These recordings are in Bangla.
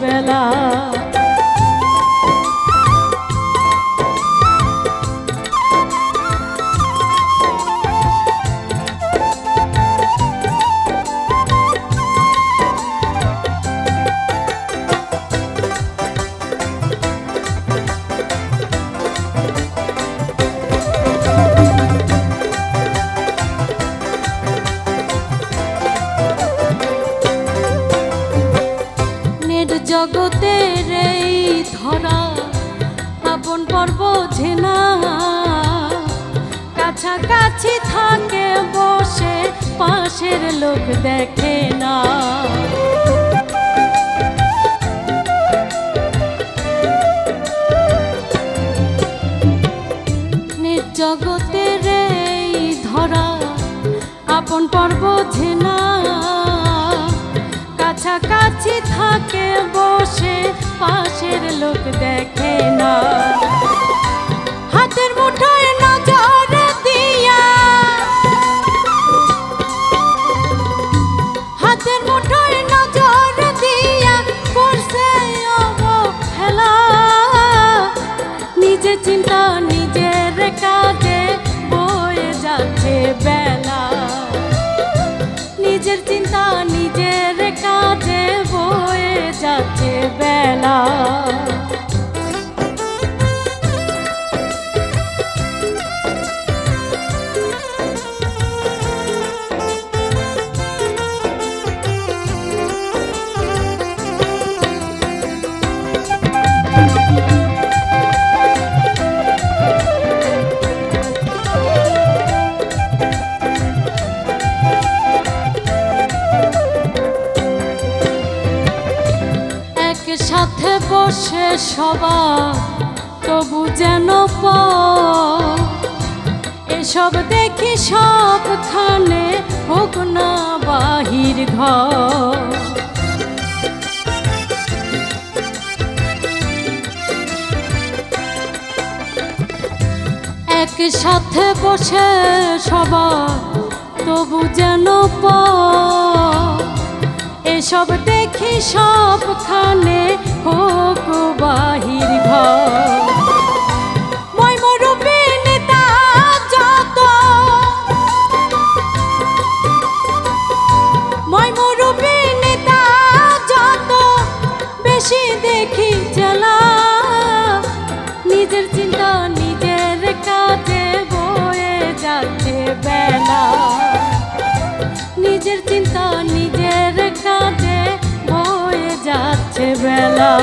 বেলা। জগতের এই ধরা আপন পর্ব ঝেনা, কাছাকাছি থাকে বসে পাশের লোক দেখে না। জগতের এই ধরা আপন পর্ব ঝেনা, কাছাকাছি থাকে বসে পাশের লোক দেখে না। হাতের মুঠোয় নজর দিয়া, হাতের মুঠোয় নজর দিয়া করছে অবহেলা। নিজের চিন্তা নিজের কাজে বয়ে যাচ্ছে বেলা, নিজের চিন্তা নিজের কাজে বয়ে যাচ্ছে বেলা। সাথে বসে সবার তবু যেন এসব দেখি সবখানে হোক না বাহির ঘর। একসাথে বসে সবার তবু যেন এসব দেখি সবখানে হোক বাহির ঘর। ময়মরূপী নেতা যত, ময়মরূপী নেতা যত বেশি দেখি জ্বালা। নিজের চিন্তা নিজের কাজে বয়ে যাচ্ছে বেলা, নিজের চিন্তা নিজের কাজে বয়ে যাচ্ছে বেলা।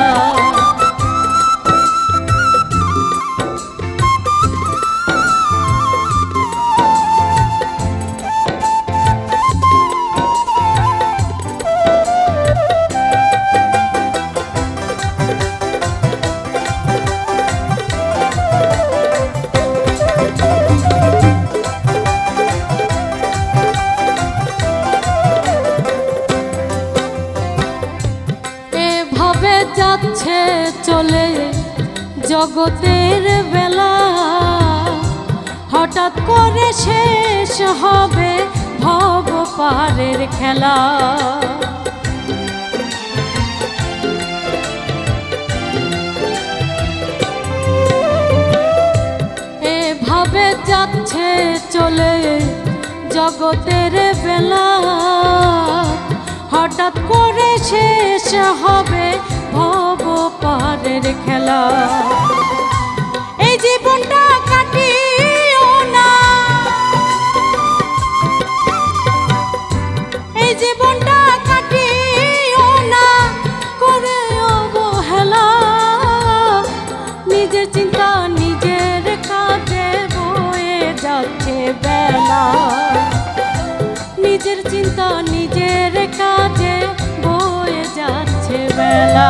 যাচ্ছে চলে জগতের বেলা, হঠাৎ করে শেষ হবে ভব পারের খেলা। এভাবে যাচ্ছে চলে জগতের বেলা, হঠাৎ করে শেষ হবে ভব পারের খেলা। এই জীবনটা কাটিও না, এই জীবনটা কাটিও না করে অবহেলা। নিজের চিন্তা নিজের কাজে বয়ে যাচ্ছে বেলা, নিজের চিন্তা নিজের কাজে বয়ে যাচ্ছে বেলা।